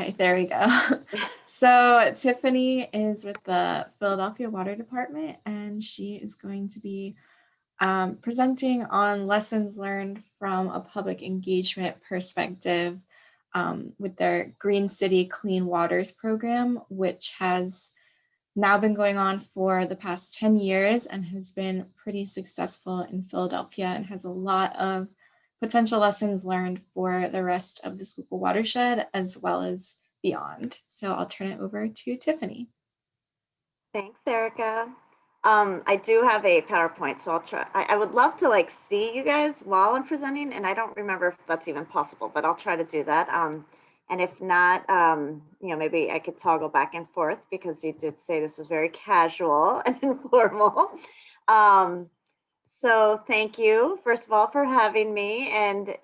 Okay, there we go. So Tiffany is with the Philadelphia Water Department, and she is going to be presenting on lessons learned from a public engagement perspective with their Green City Clean Waters program, which has now been going on for the past 10 years and has been pretty successful in Philadelphia and has a lot of potential lessons learned for the rest of the Schuylkill watershed as well as beyond. So I'll turn it over to Tiffany. Thanks, Erica. I do have a PowerPoint, so I'll try. I would love to like see you guys while I'm presenting, and I don't remember if that's even possible, but I'll try to do that. And if not, maybe I could toggle back and forth because you did say this was very casual and informal. So thank you, first of all, for having me. And,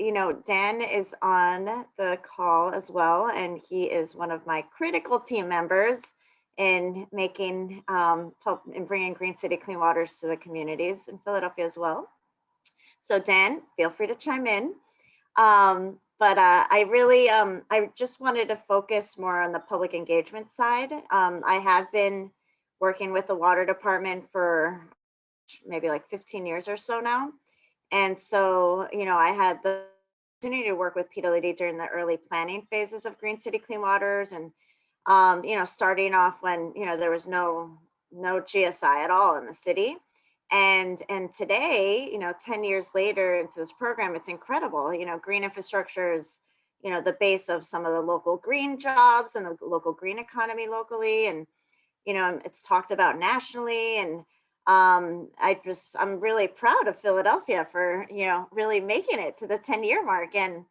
Dan is on the call as well, and he is one of my critical team members in making and bringing Green City Clean Waters to the communities in Philadelphia as well. So Dan, feel free to chime in. But I really, I just wanted to focus more on the public engagement side. I have been working with the water department for maybe like 15 years or so now. And so, I had the opportunity to work with PWD during the early planning phases of Green City Clean Waters and starting off when, there was no GSI at all in the city. And today, 10 years later into this program, it's incredible. Green infrastructure is, the base of some of the local green jobs and the local green economy locally. And, it's talked about nationally. And I'm really proud of Philadelphia for, really making it to the 10-year mark. And,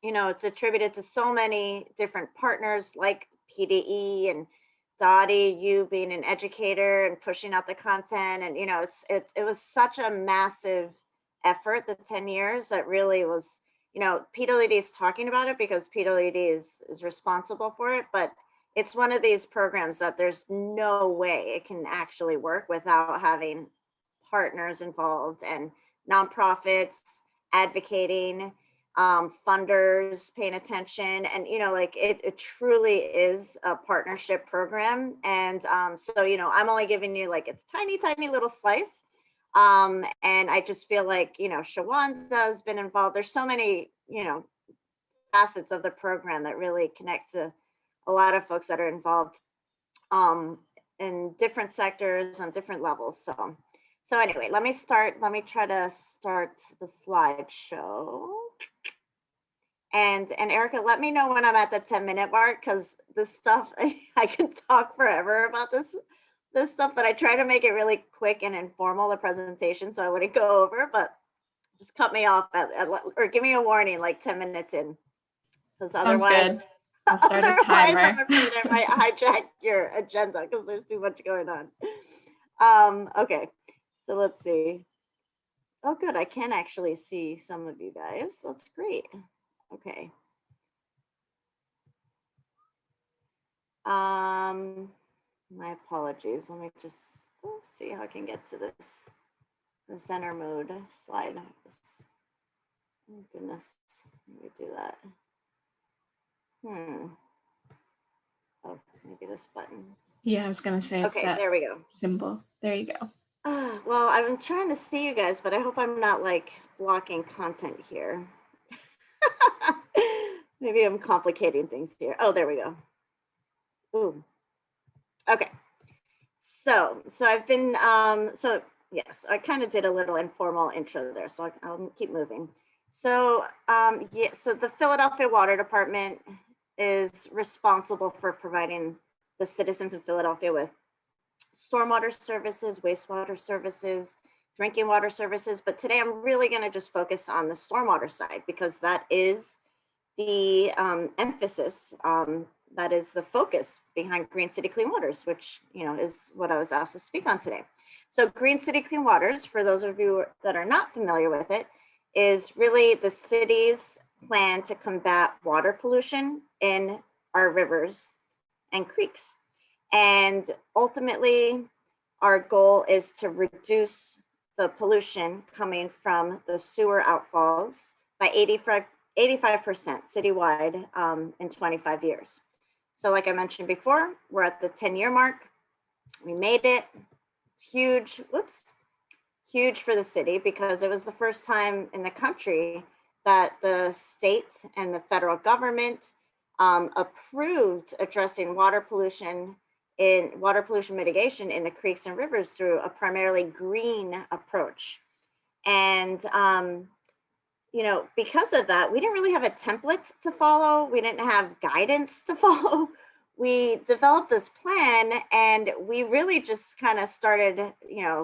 it's attributed to so many different partners like PDE and Dottie, you being an educator and pushing out the content. And, it was such a massive effort, the 10 years that really was, PWD is talking about it because PWD is responsible for it. But it's one of these programs that there's no way it can actually work without having partners involved and nonprofits advocating, funders paying attention, and it truly is a partnership program. And so I'm only giving you like a tiny little slice, and I just feel like Shawanda has been involved. There's so many facets of the program that really connect to a lot of folks that are involved in different sectors on different levels. So anyway, let me try to start the slideshow. And Erica, let me know when I'm at the 10-minute mark, because this stuff, I can talk forever about this stuff, but I try to make it really quick and informal, the presentation, so I wouldn't go over, but just cut me off or give me a warning like 10 minutes in, because otherwise, Good. I'll start a timer. I'm afraid I might hijack your agenda because there's too much going on. Okay, so let's see. Oh, good. I can actually see some of you guys. That's great. Okay. My apologies. Let me just see how I can get to this presenter mode slide. Oh goodness. Let me do that. Oh, maybe this button. Yeah, I was gonna say. Okay, there we go. Symbol. There you go. Well, I've been trying to see you guys, but I hope I'm not like blocking content here. Maybe I'm complicating things here. Oh, there we go. Ooh. Okay. So I've been, yes, I kind of did a little informal intro there, so I'll keep moving. So, so the Philadelphia Water Department is responsible for providing the citizens of Philadelphia with stormwater services, wastewater services, drinking water services. But today I'm really going to just focus on the stormwater side, because that is the emphasis, that is the focus behind Green City Clean Waters, which is what I was asked to speak on today. So Green City Clean Waters, for those of you that are not familiar with it, is really the city's plan to combat water pollution in our rivers and creeks. And ultimately, our goal is to reduce the pollution coming from the sewer outfalls by 85% citywide in 25 years. So like I mentioned before, we're at the 10-year mark. We made it. It's huge. Whoops. Huge for the city because it was the first time in the country that the state and the federal government approved addressing water pollution mitigation in the creeks and rivers through a primarily green approach. And because of that, we didn't really have a template to follow. We didn't have guidance to follow. We developed this plan and we really just kind of started,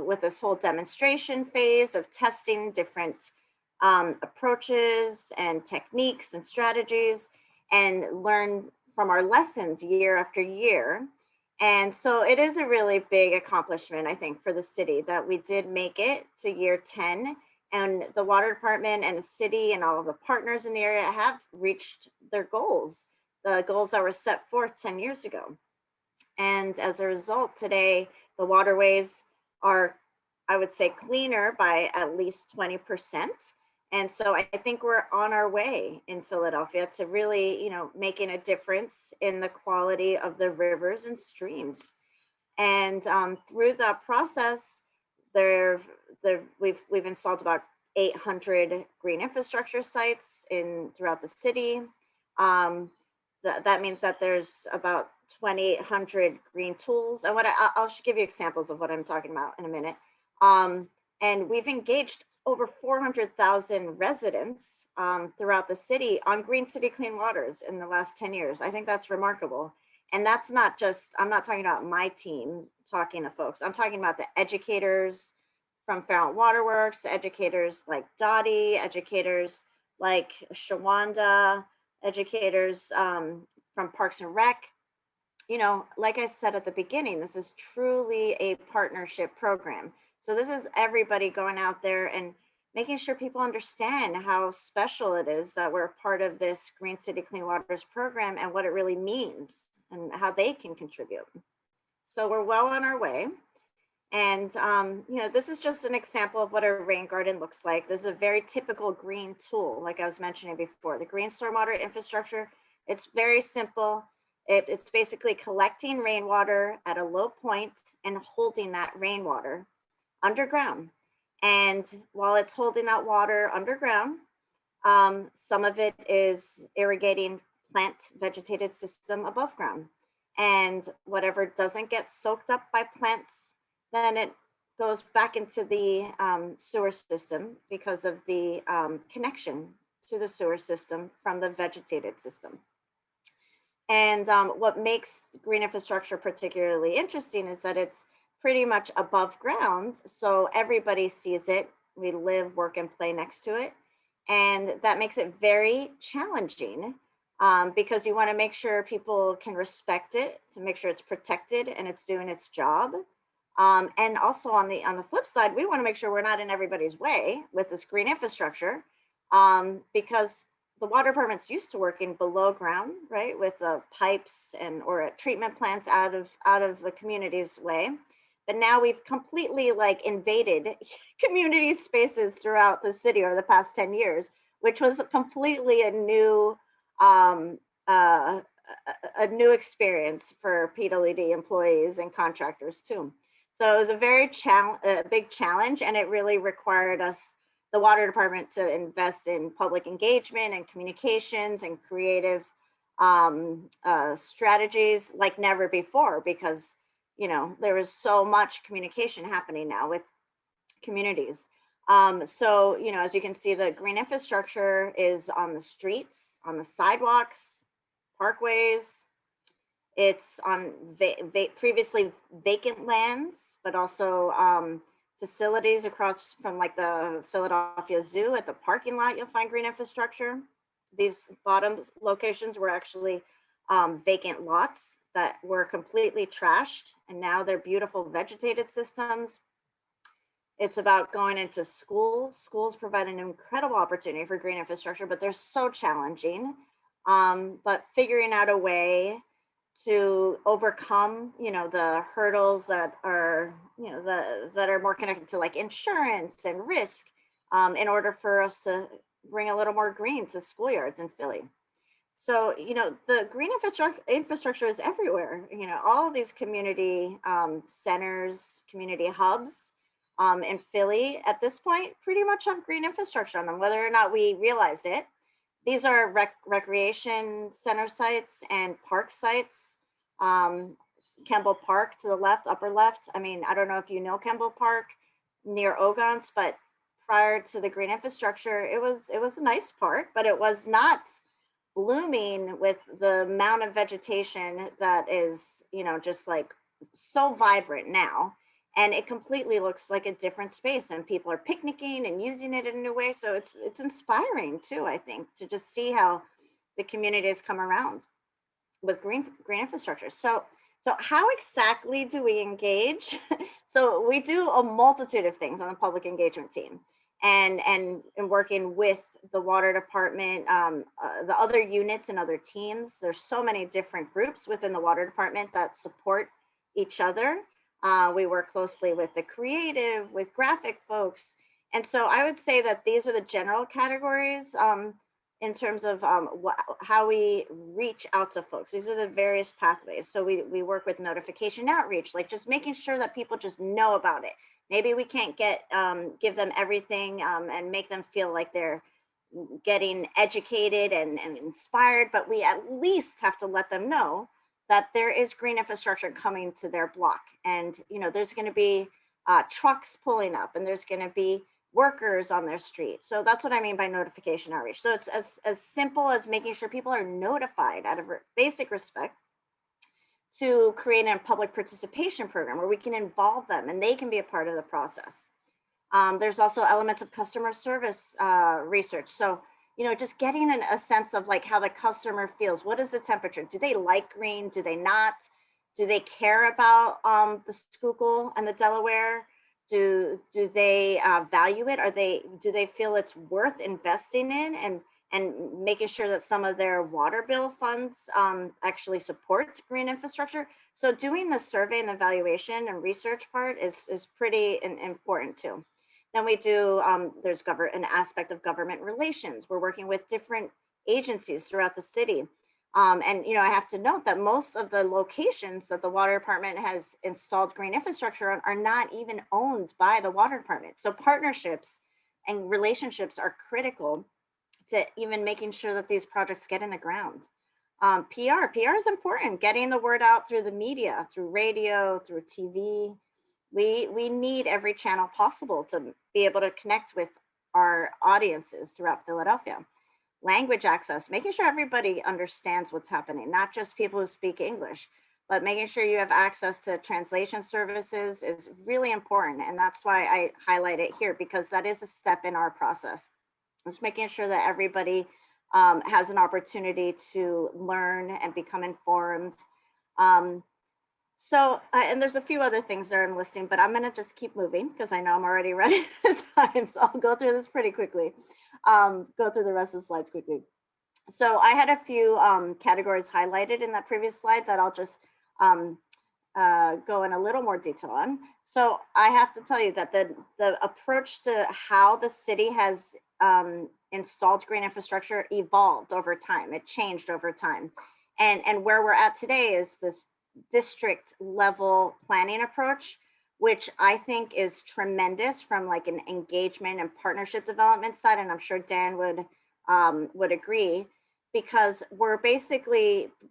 with this whole demonstration phase of testing different approaches and techniques and strategies and learn from our lessons year after year. And so it is a really big accomplishment, I think, for the city that we did make it to year 10, and the water department and the city and all of the partners in the area have reached their goals, the goals that were set forth 10 years ago. And as a result, today, the waterways are, I would say, cleaner by at least 20%. And so I think we're on our way in Philadelphia to really, making a difference in the quality of the rivers and streams. And through that process, we've installed about 800 green infrastructure sites throughout the city. That means that there's about 2,800 green tools. And I'll give you examples of what I'm talking about in a minute. And we've engaged over 400,000 residents throughout the city on Green City Clean Waters in the last 10 years. I think that's remarkable. And that's not just, I'm not talking about my team talking to folks. I'm talking about the educators from Fairmont Waterworks, educators like Dottie, educators like Shawanda, educators from Parks and Rec. Like I said at the beginning, this is truly a partnership program. So this is everybody going out there and making sure people understand how special it is that we're part of this Green City Clean Waters program and what it really means and how they can contribute. So we're well on our way. And, this is just an example of what a rain garden looks like. This is a very typical green tool, like I was mentioning before. The green stormwater infrastructure, it's very simple. It's basically collecting rainwater at a low point and holding that rainwater underground. And while it's holding that water underground, some of it is irrigating plant vegetated system above ground. And whatever doesn't get soaked up by plants, then it goes back into the sewer system because of the connection to the sewer system from the vegetated system. And what makes green infrastructure particularly interesting is that it's pretty much above ground. So everybody sees it. We live, work, and play next to it. And that makes it very challenging because you want to make sure people can respect it, to make sure it's protected and it's doing its job. And also on the flip side, we want to make sure we're not in everybody's way with this green infrastructure because the water department's used to working below ground, right, with pipes or at treatment plants out of the community's way. But now we've completely invaded community spaces throughout the city over the past 10 years, which was completely a new experience for PWD employees and contractors too. So it was a very big challenge, and it really required us, the water department, to invest in public engagement and communications and creative strategies like never before, because there was so much communication happening now with communities. So as you can see, the green infrastructure is on the streets, on the sidewalks, parkways. It's on previously vacant lands, but also facilities across from the Philadelphia Zoo. At the parking lot, you'll find green infrastructure. These bottom locations were actually vacant lots that were completely trashed, and now they're beautiful vegetated systems. It's about going into schools. Schools provide an incredible opportunity for green infrastructure, but they're so challenging. But figuring out a way to overcome, the hurdles that are, that are more connected to insurance and risk in order for us to bring a little more green to schoolyards in Philly. So, the green infrastructure is everywhere. All of these community centers, community hubs in Philly at this point pretty much have green infrastructure on them, whether or not we realize it. These are recreation center sites and park sites. Kemble Park to the left, upper left. I mean, I don't know if you know Kemble Park near Ogons, but prior to the green infrastructure, it was a nice park, but it was not blooming with the amount of vegetation that is, just like so vibrant now. And it completely looks like a different space, and people are picnicking and using it in a new way. So it's inspiring too, I think, to just see how the community has come around with green infrastructure. So how exactly do we engage? So we do a multitude of things on the public engagement team, and working with the water department, the other units and other teams. There's so many different groups within the water department that support each other. We work closely with the creative, with graphic folks. And so I would say that these are the general categories. In terms of how we reach out to folks. These are the various pathways. So we work with notification outreach, like just making sure that people just know about it. Maybe we can't give them everything and make them feel like they're getting educated and inspired, but we at least have to let them know that there is green infrastructure coming to their block. And, there's going to be trucks pulling up, and there's going to be workers on their street. So that's what I mean by notification outreach. So it's as simple as making sure people are notified out of basic respect, to create a public participation program where we can involve them and they can be a part of the process. There's also elements of customer service research. So, just getting a sense of like how the customer feels. What is the temperature? Do they like green? Do they not? Do they care about the Schuylkill and the Delaware? Do they value it? Do they feel it's worth investing in, and making sure that some of their water bill funds actually support green infrastructure? So doing the survey and evaluation and research part is pretty important too. Then we do, there's an aspect of government relations. We're working with different agencies throughout the city. And I have to note that most of the locations that the water department has installed green infrastructure on are not even owned by the water department. So partnerships and relationships are critical to even making sure that these projects get in the ground. PR is important. Getting the word out through the media, through radio, through TV. We need every channel possible to be able to connect with our audiences throughout Philadelphia. Language access, making sure everybody understands what's happening, not just people who speak English, but making sure you have access to translation services is really important. And that's why I highlight it here, because that is a step in our process. Just making sure that everybody has an opportunity to learn and become informed. And there's a few other things that I'm listing, but I'm going to just keep moving because I know I'm already running out of time. So I'll go through this pretty quickly. Go through the rest of the slides quickly. So I had a few categories highlighted in that previous slide that I'll just go in a little more detail on. So I have to tell you that the approach to how the city has installed green infrastructure evolved over time. It changed over time. And where we're at today is this district level planning approach, which I think is tremendous from like an engagement and partnership development side. And I'm sure Dan would agree, because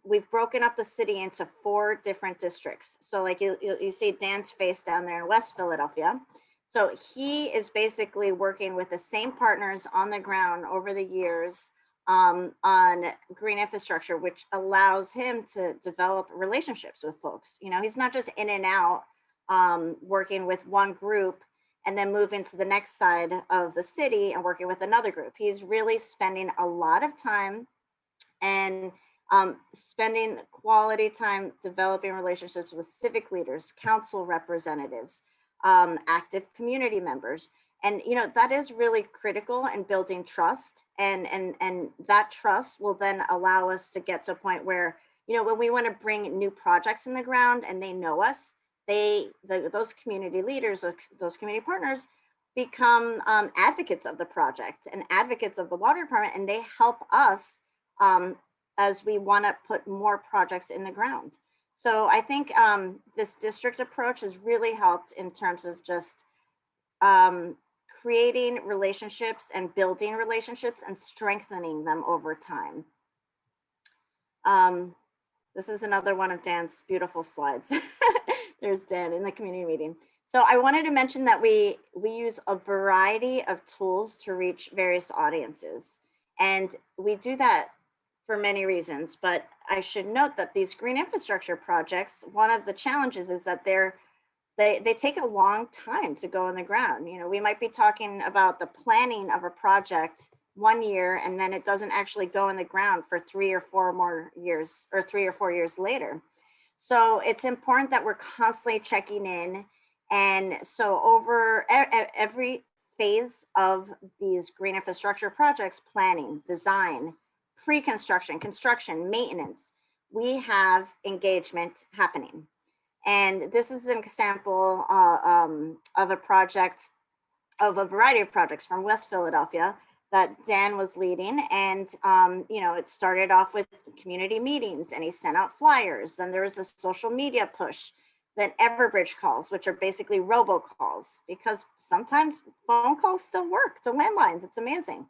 we've broken up the city into 4 different districts. So like you see Dan's face down there in West Philadelphia. So he is basically working with the same partners on the ground over the years on green infrastructure, which allows him to develop relationships with folks. He's not just in and out working with one group and then move into the next side of the city and working with another group. He's really spending a lot of time and spending quality time developing relationships with civic leaders, council representatives, active community members. And that is really critical in building trust, and that trust will then allow us to get to a point where when we want to bring new projects in the ground and they know us, those community leaders, those community partners become advocates of the project and advocates of the water department, and they help us as we want to put more projects in the ground. So I think this district approach has really helped in terms of just um, creating relationships and building relationships and strengthening them over time. Um, this is another one of Dan's beautiful slides. There's Dan in the community meeting. So I wanted to mention that we use a variety of tools to reach various audiences. And we do that for many reasons, but I should note that these green infrastructure projects, one of the challenges is that they take a long time to go in the ground. You know, we might be talking about the planning of a project 1 year, and then it doesn't actually go in the ground for 3 or 4 more years, or 3 or 4 years later. So it's important that we're constantly checking in. And so over every phase of these green infrastructure projects, planning, design, pre-construction, construction, maintenance, we have engagement happening. And this is an example of a project, of a variety of projects from West Philadelphia that Dan was leading. And, you know, it started off with community meetings and he sent out flyers. Then there was a social media push, then Everbridge calls, which are basically robocalls, because sometimes phone calls still work to landlines. It's amazing.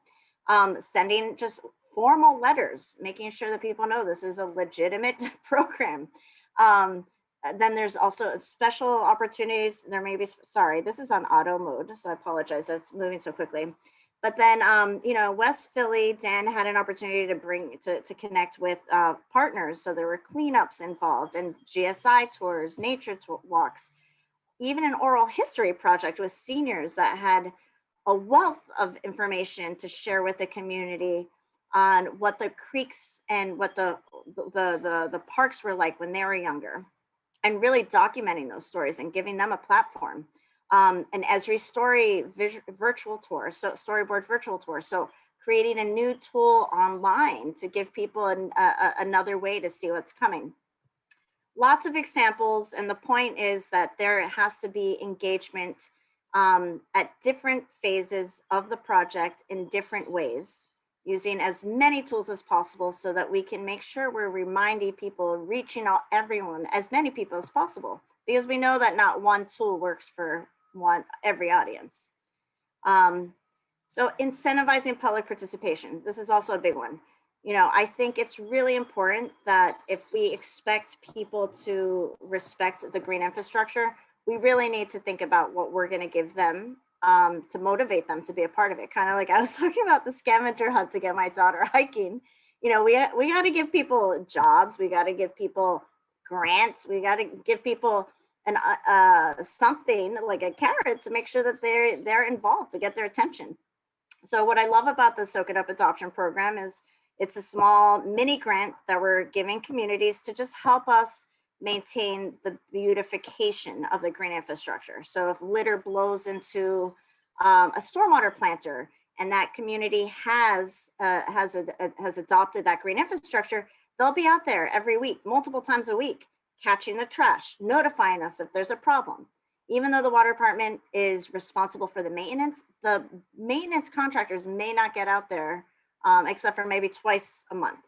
Sending just formal letters, making sure that people know this is a legitimate program. Um, then there's also special opportunities. There may be, sorry, this is on auto mode, so I apologize. That's moving so quickly. But then, you know, West Philly, Dan had an opportunity to connect with partners. So there were cleanups involved and GSI tours, nature walks, even an oral history project with seniors that had a wealth of information to share with the community on what the creeks and what the parks were like when they were younger, and really documenting those stories and giving them a platform. An Esri story virtual tour, so storyboard virtual tour. So creating a new tool online to give people another way to see what's coming. Lots of examples, and the point is that there has to be engagement at different phases of the project in different ways, using as many tools as possible so that we can make sure we're reminding people, reaching out everyone, as many people as possible, because we know that not one tool works for every audience. So incentivizing public participation. This is also a big one. You know, I think it's really important that if we expect people to respect the green infrastructure, we really need to think about what we're going to give them to motivate them to be a part of it. Kind of like I was talking about the scavenger hunt to get my daughter hiking. You know, we got to give people jobs. We got to give people grants. We got to give people an something like a carrot to make sure that they're involved, to get their attention. So what I love about the Soak It Up adoption program is it's a small mini grant that we're giving communities to just help us maintain the beautification of the green infrastructure. So if litter blows into a stormwater planter and that community has adopted that green infrastructure, they'll be out there every week, multiple times a week, catching the trash, notifying us if there's a problem. Even though the water department is responsible for the maintenance contractors may not get out there except for maybe twice a month,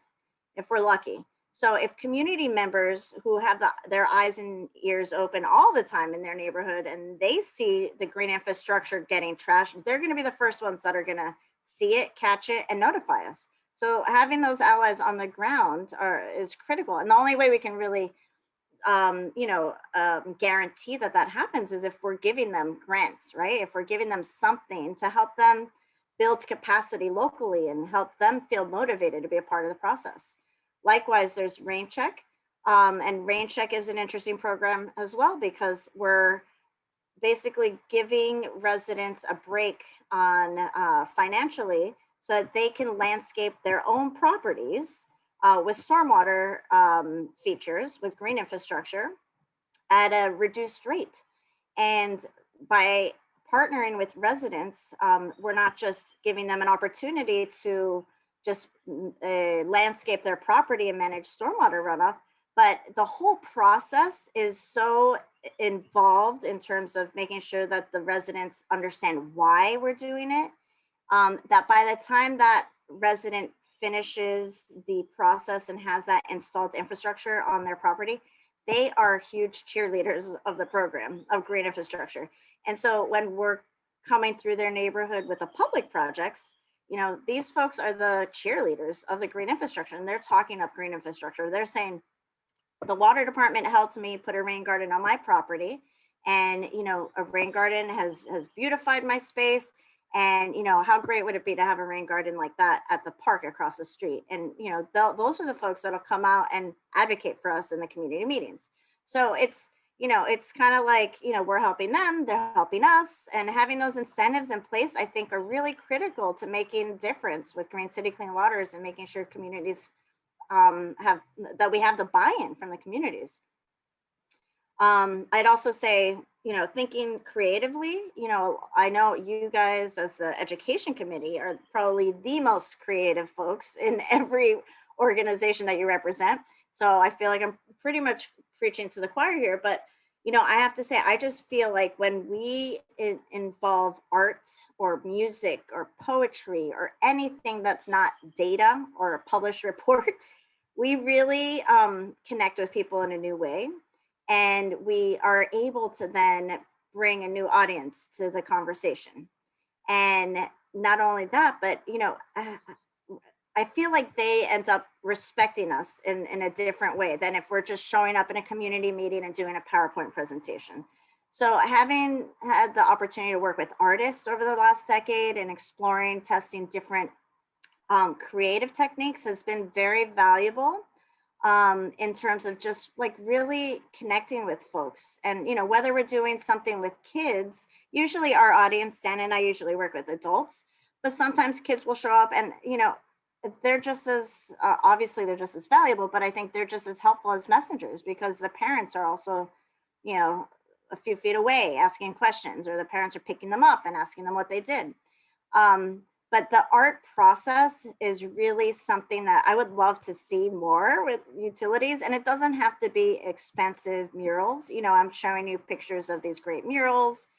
if we're lucky. So if community members who have their eyes and ears open all the time in their neighborhood and they see the green infrastructure getting trashed, they're going to be the first ones that are going to see it, catch it, and notify us. So having those allies on the ground is critical. And the only way we can really guarantee that happens is if we're giving them grants, right? If we're giving them something to help them build capacity locally and help them feel motivated to be a part of the process. Likewise, there's Rain Check. And Rain Check is an interesting program as well, because we're basically giving residents a break on financially so that they can landscape their own properties with stormwater features, with green infrastructure at a reduced rate. And by partnering with residents, we're not just giving them an opportunity to just landscape their property and manage stormwater runoff, but the whole process is so involved in terms of making sure that the residents understand why we're doing it, that by the time that resident finishes the process and has that installed infrastructure on their property, they are huge cheerleaders of the program of green infrastructure. And so when we're coming through their neighborhood with the public projects, these folks are the cheerleaders of the green infrastructure, and they're talking up green infrastructure. They're saying, the water department helped me put a rain garden on my property, and a rain garden has beautified my space, and how great would it be to have a rain garden like that at the park across the street. And those are the folks that'll come out and advocate for us in the community meetings. So it's kind of like, we're helping them, they're helping us, and having those incentives in place, I think, are really critical to making a difference with Green City Clean Waters and making sure communities we have the buy-in from the communities. I'd also say, thinking creatively, I know you guys as the education committee are probably the most creative folks in every organization that you represent. So I feel like I'm pretty much preaching to the choir here, but I have to say, I just feel like when we involve art or music or poetry or anything that's not data or a published report, we really connect with people in a new way. And we are able to then bring a new audience to the conversation. And not only that, but, I feel like they end up respecting us in a different way than if we're just showing up in a community meeting and doing a PowerPoint presentation. So having had the opportunity to work with artists over the last decade and exploring, testing different creative techniques has been very valuable in terms of just like really connecting with folks. And, whether we're doing something with kids, usually our audience, Dan and I usually work with adults, but sometimes kids will show up and, they're just as, obviously they're just as valuable, but I think they're just as helpful as messengers because the parents are also, a few feet away asking questions, or the parents are picking them up and asking them what they did. But the art process is really something that I would love to see more with utilities. And it doesn't have to be expensive murals. I'm showing you pictures of these great murals.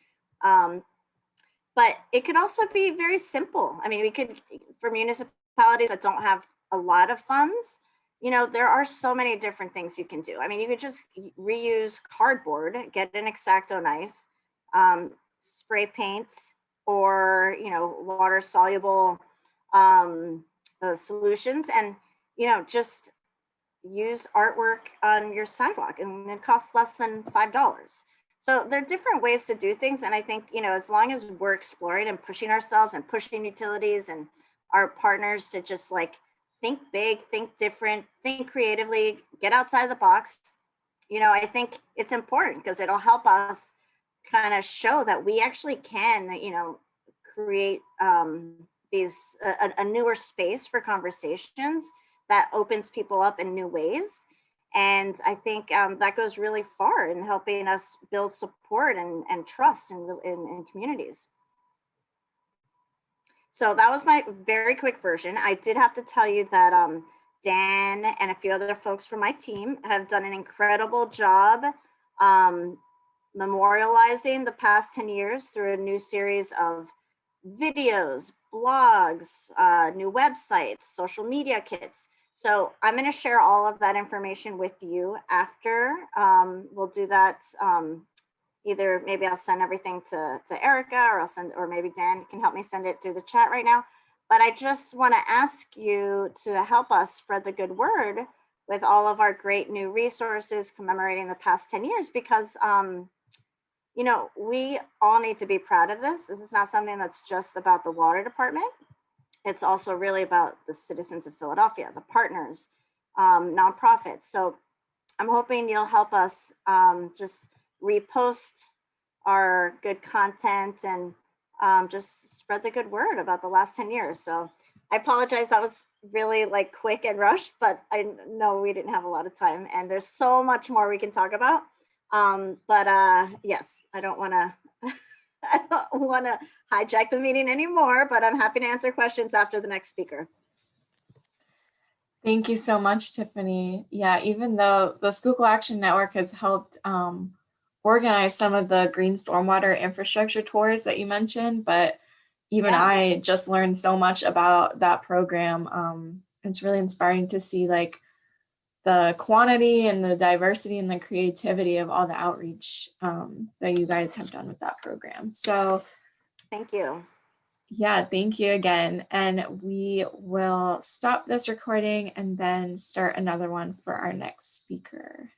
But it could also be very simple. I mean, we could, for municipalities that don't have a lot of funds, there are so many different things you can do. I mean, you could just reuse cardboard, get an X-Acto knife, spray paint, or water soluble solutions, and just use artwork on your sidewalk, and it costs less than $5. So there are different ways to do things, and I think as long as we're exploring and pushing ourselves and pushing utilities and our partners to just like think big, think different, think creatively, get outside of the box, I think it's important because it'll help us kind of show that we actually can, create a newer space for conversations that opens people up in new ways. And I think that goes really far in helping us build support and trust in communities. So that was my very quick version. I did have to tell you that Dan and a few other folks from my team have done an incredible job memorializing the past 10 years through a new series of videos, blogs, new websites, social media kits. So I'm going to share all of that information with you after. We'll do that. Either maybe I'll send everything to Erica, or maybe Dan can help me send it through the chat right now. But I just want to ask you to help us spread the good word with all of our great new resources commemorating the past 10 years, because we all need to be proud of this. This is not something that's just about the water department. It's also really about the citizens of Philadelphia, the partners, nonprofits. So I'm hoping you'll help us just repost our good content and just spread the good word about the last 10 years. So I apologize, that was really like quick and rushed, but I know we didn't have a lot of time and there's so much more we can talk about. Yes, I don't want to hijack the meeting anymore, but I'm happy to answer questions after the next speaker. Thank you so much, Tiffany. Yeah, even though the Schuylkill Action Network has helped organize some of the green stormwater infrastructure tours that you mentioned, but even I just learned so much about that program it's really inspiring to see like the quantity and the diversity and the creativity of all the outreach that you guys have done with that program. So Thank you. yeah, thank you again. And we will stop this recording and then start another one for our next speaker.